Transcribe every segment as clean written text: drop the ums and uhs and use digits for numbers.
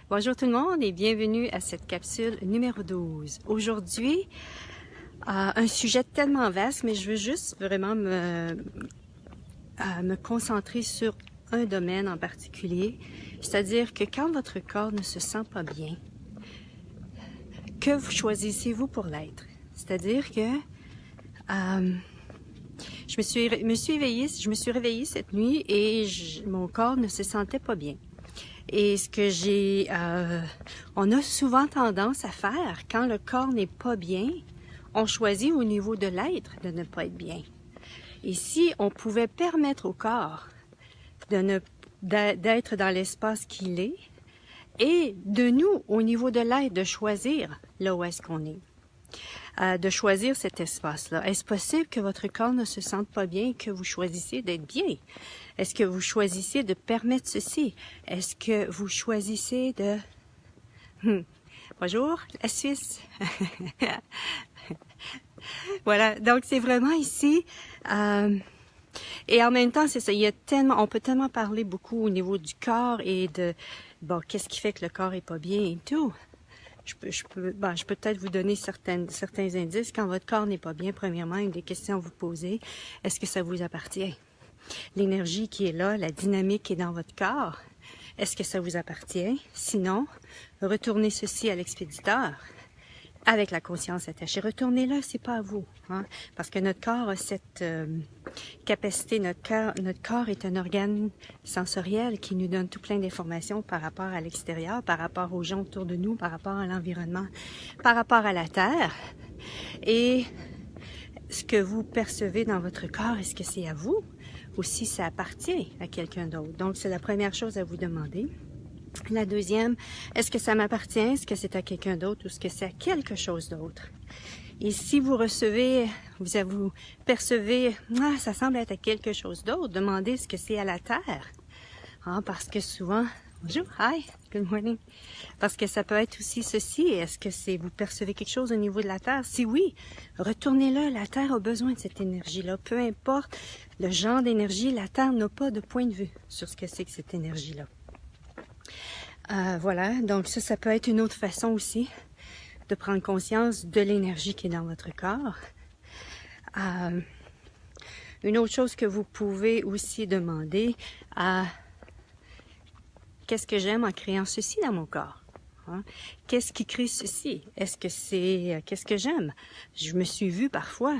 Bonjour tout le monde et bienvenue à cette capsule numéro 12. Aujourd'hui, un sujet tellement vaste, mais je veux juste vraiment me concentrer sur un domaine en particulier, c'est-à-dire que quand votre corps ne se sent pas bien, que vous choisissez-vous pour l'être? C'est-à-dire que je me suis réveillée cette nuit et mon corps ne se sentait pas bien. Et ce que on a souvent tendance à faire quand le corps n'est pas bien, on choisit au niveau de l'être de ne pas être bien. Et si on pouvait permettre au corps d'être dans l'espace qu'il est, et de nous, au niveau de l'être, de choisir là où est-ce qu'on est. De choisir cet espace-là. Est-ce possible que votre corps ne se sente pas bien et que vous choisissez d'être bien? Est-ce que vous choisissez de permettre ceci? Est-ce que vous choisissez de... Bonjour, la Suisse! Voilà, donc c'est vraiment ici... Et en même temps, c'est ça, on peut tellement parler beaucoup au niveau du corps et de... Bon, qu'est-ce qui fait que le corps est pas bien et tout? Je peux peut-être vous donner certains indices. Quand votre corps n'est pas bien, premièrement, une des questions à vous poser, est-ce que ça vous appartient? L'énergie qui est là, la dynamique qui est dans votre corps, est-ce que ça vous appartient? Sinon, retournez ceci à l'expéditeur avec la conscience attachée. Retournez-là, c'est pas à vous, hein? Parce que notre corps a cette capacité, notre corps est un organe sensoriel qui nous donne tout plein d'informations par rapport à l'extérieur, par rapport aux gens autour de nous, par rapport à l'environnement, par rapport à la Terre. Et ce que vous percevez dans votre corps, est-ce que c'est à vous ou si ça appartient à quelqu'un d'autre? Donc, c'est la première chose à vous demander. La deuxième, est-ce que ça m'appartient? Est-ce que c'est à quelqu'un d'autre ou est-ce que c'est à quelque chose d'autre? Et si vous recevez, vous percevez, ça semble être à quelque chose d'autre, demandez ce que c'est à la Terre. Hein, parce que souvent, bonjour, hi, good morning. Parce que ça peut être aussi ceci. Est-ce que vous percevez quelque chose au niveau de la Terre? Si oui, retournez-là. La Terre a besoin de cette énergie-là. Peu importe le genre d'énergie, la Terre n'a pas de point de vue sur ce que c'est que cette énergie-là. Voilà, donc ça peut être une autre façon aussi de prendre conscience de l'énergie qui est dans votre corps. Une autre chose que vous pouvez aussi demander, qu'est-ce que j'aime en créant ceci dans mon corps? Hein? Qu'est-ce qui crée ceci? Est-ce que c'est... qu'est-ce que j'aime? Je me suis vue parfois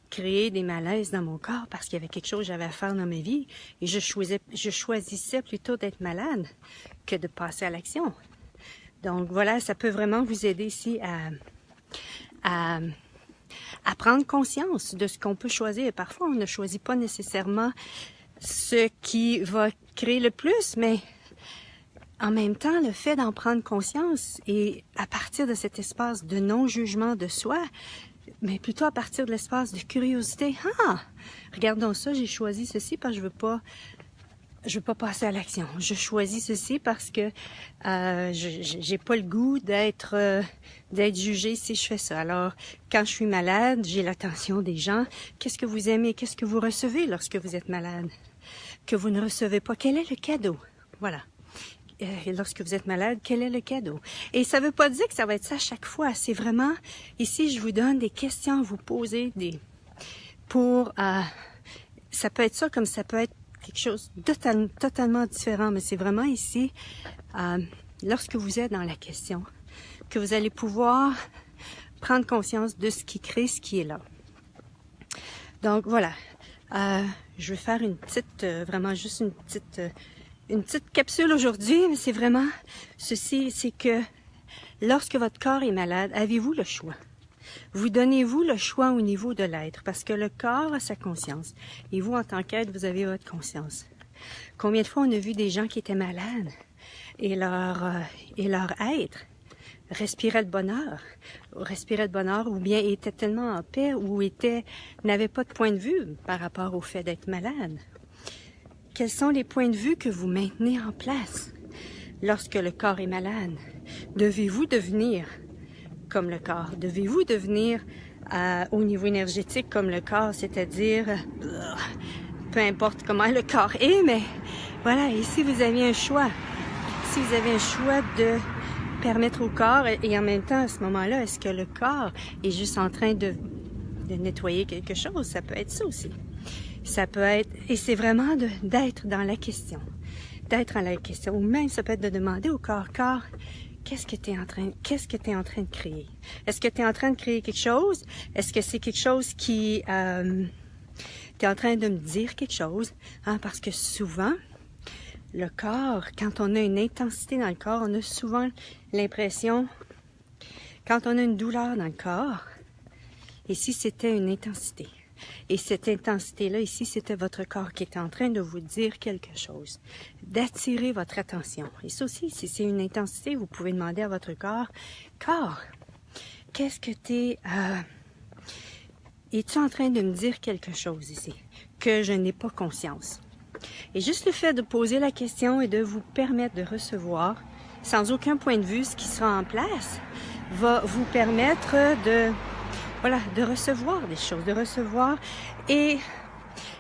créer des malaises dans mon corps parce qu'il y avait quelque chose que j'avais à faire dans ma vie et je choisissais plutôt d'être malade que de passer à l'action. Donc voilà, ça peut vraiment vous aider ici à prendre conscience de ce qu'on peut choisir. Parfois, on ne choisit pas nécessairement ce qui va créer le plus, mais en même temps, le fait d'en prendre conscience et à partir de cet espace de non-jugement de soi, mais plutôt à partir de l'espace de curiosité. Regardons ça, j'ai choisi ceci parce que je veux pas passer à l'action. Je choisis ceci parce que j'ai pas le goût d'être jugée si je fais ça. Alors, quand je suis malade, j'ai l'attention des gens. Qu'est-ce que vous aimez? Qu'est-ce que vous recevez lorsque vous êtes malade? Que vous ne recevez pas? Quel est le cadeau? Voilà. Lorsque vous êtes malade, quel est le cadeau? Et ça veut pas dire que ça va être ça à chaque fois. C'est vraiment, ici, je vous donne des questions à vous poser, ça peut être ça comme ça peut être quelque chose de totalement différent, mais c'est vraiment ici, lorsque vous êtes dans la question, que vous allez pouvoir prendre conscience de ce qui crée ce qui est là. Donc, voilà. Je vais faire vraiment juste une petite capsule aujourd'hui, mais c'est vraiment ceci, c'est que lorsque votre corps est malade, avez-vous le choix? Vous donnez-vous le choix au niveau de l'être? Parce que le corps a sa conscience. Et vous, en tant qu'être, vous avez votre conscience. Combien de fois on a vu des gens qui étaient malades et leur être respirait le bonheur, ou bien était tellement en paix, ou n'avait pas de point de vue par rapport au fait d'être malade? Quels sont les points de vue que vous maintenez en place lorsque le corps est malade? Devez-vous devenir comme le corps? Devez-vous devenir au niveau énergétique comme le corps, c'est-à-dire peu importe comment le corps est, mais voilà, ici vous aviez un choix. si vous avez un choix de permettre au corps, et en même temps, à ce moment-là, est-ce que le corps est juste en train de nettoyer quelque chose? Ça peut être ça aussi. Ça peut être, et c'est vraiment d'être dans la question. D'être dans la question. Ou même, ça peut être de demander au corps, qu'est-ce que tu es en train de créer? Est-ce que tu es en train de créer quelque chose? Est-ce que c'est quelque chose qui, tu es en train de me dire quelque chose? Hein? Parce que souvent, le corps, quand on a une intensité dans le corps, on a souvent l'impression, quand on a une douleur dans le corps, ici c'était une intensité. Et cette intensité-là, ici, c'était votre corps qui était en train de vous dire quelque chose, d'attirer votre attention. Et ça aussi, si c'est une intensité, vous pouvez demander à votre corps, qu'est-ce que es-tu en train de me dire quelque chose ici, que je n'ai pas conscience? Et juste le fait de poser la question et de vous permettre de recevoir, sans aucun point de vue, ce qui sera en place, va vous permettre de recevoir des choses, de recevoir. Et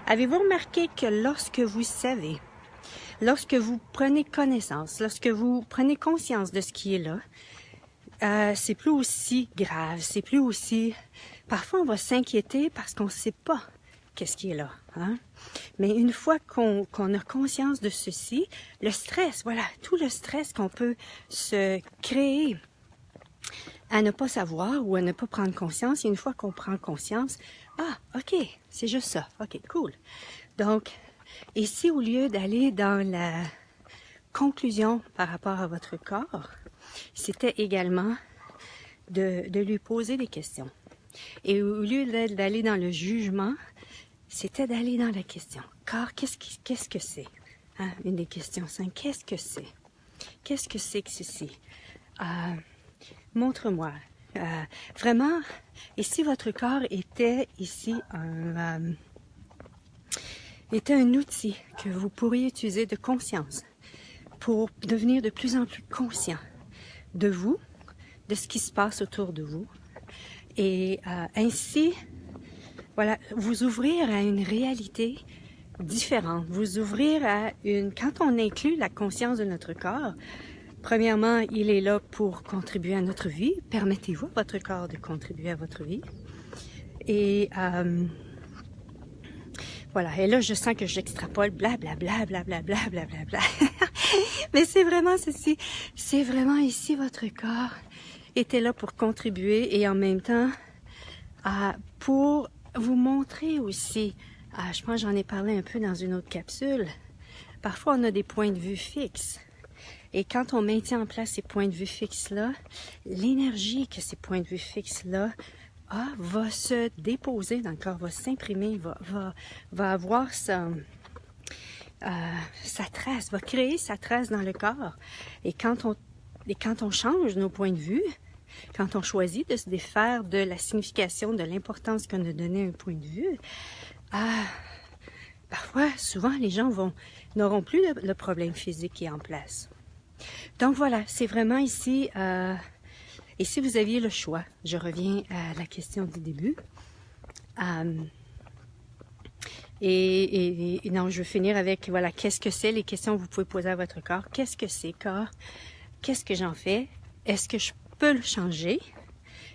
avez-vous remarqué que lorsque vous savez, lorsque vous prenez connaissance, lorsque vous prenez conscience de ce qui est là, c'est plus aussi grave, c'est plus aussi... Parfois, on va s'inquiéter parce qu'on ne sait pas qu'est-ce qui est là. Hein? Mais une fois qu'on a conscience de ceci, le stress, tout le stress qu'on peut se créer à ne pas savoir ou à ne pas prendre conscience, et une fois qu'on prend conscience, ok, c'est juste ça, ok, cool. Donc, ici, au lieu d'aller dans la conclusion par rapport à votre corps, c'était également de lui poser des questions. Et au lieu d'aller dans le jugement, c'était d'aller dans la question. Car qu'est-ce que c'est? Hein? Une des questions 5, qu'est-ce que c'est? Qu'est-ce que c'est que ceci? Montre-moi. Vraiment, et si votre corps était ici était un outil que vous pourriez utiliser de conscience pour devenir de plus en plus conscient de vous, de ce qui se passe autour de vous, et ainsi, vous ouvrir à une réalité différente, vous ouvrir à quand on inclut la conscience de notre corps, premièrement, il est là pour contribuer à notre vie. Permettez-vous à votre corps de contribuer à votre vie. Et et là, je sens que j'extrapole, blablabla, blablabla, blablabla. Mais c'est vraiment ceci. C'est vraiment ici, votre corps était là pour contribuer et en même temps, pour vous montrer aussi, je pense que j'en ai parlé un peu dans une autre capsule, parfois on a des points de vue fixes. Et quand on maintient en place ces points de vue fixes-là, l'énergie que ces points de vue fixes-là va se déposer dans le corps, va s'imprimer, va avoir sa trace, va créer sa trace dans le corps. Et quand on change nos points de vue, quand on choisit de se défaire de la signification, de l'importance qu'on a donné à un point de vue, parfois, souvent, les gens n'auront plus le problème physique qui est en place. Donc voilà, c'est vraiment ici, et si vous aviez le choix, je reviens à la question du début, et non, je vais finir avec, qu'est-ce que c'est, les questions que vous pouvez poser à votre corps. Qu'est-ce que c'est, corps? Qu'est-ce que j'en fais? Est-ce que je peux le changer?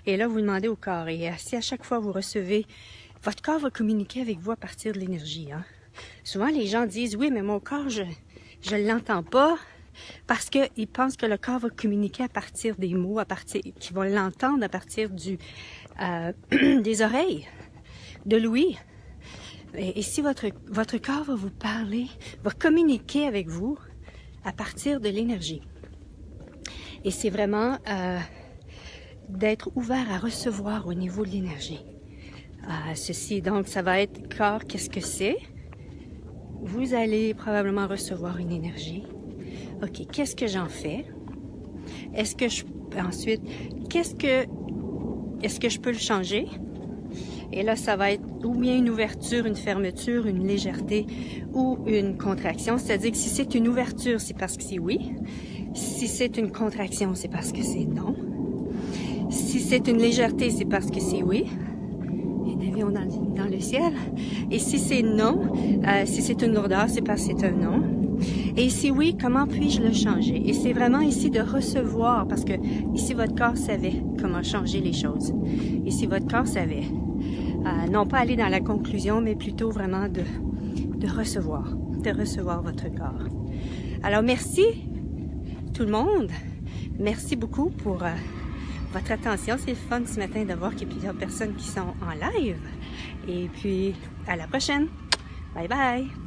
Et là, vous demandez au corps, et si à chaque fois vous recevez, votre corps va communiquer avec vous à partir de l'énergie. Hein? Souvent, les gens disent, oui, mais mon corps, je l'entends pas, parce qu'ils pensent que le corps va communiquer à partir des mots, qu'ils vont l'entendre à partir des oreilles, de l'ouïe. Et si votre corps va vous parler, va communiquer avec vous à partir de l'énergie. Et c'est vraiment d'être ouvert à recevoir au niveau de l'énergie. Ceci, donc, ça va être corps, qu'est-ce que c'est? Vous allez probablement recevoir une énergie. OK, qu'est-ce que j'en fais? Est-ce que je peux le changer? Et là, ça va être ou bien une ouverture, une fermeture, une légèreté ou une contraction. C'est-à-dire que si c'est une ouverture, c'est parce que c'est oui. Si c'est une contraction, c'est parce que c'est non. Si c'est une légèreté, c'est parce que c'est oui. Et d'avion dans le ciel. Et si c'est non, si c'est une lourdeur, c'est parce que c'est un non. Et si oui, comment puis-je le changer? Et c'est vraiment ici de recevoir, parce que ici votre corps savait comment changer les choses. Ici votre corps savait. Non pas aller dans la conclusion, mais plutôt vraiment de recevoir votre corps. Alors merci tout le monde. Merci beaucoup pour votre attention. C'est fun ce matin de voir qu'il y a plusieurs personnes qui sont en live. Et puis, à la prochaine. Bye bye.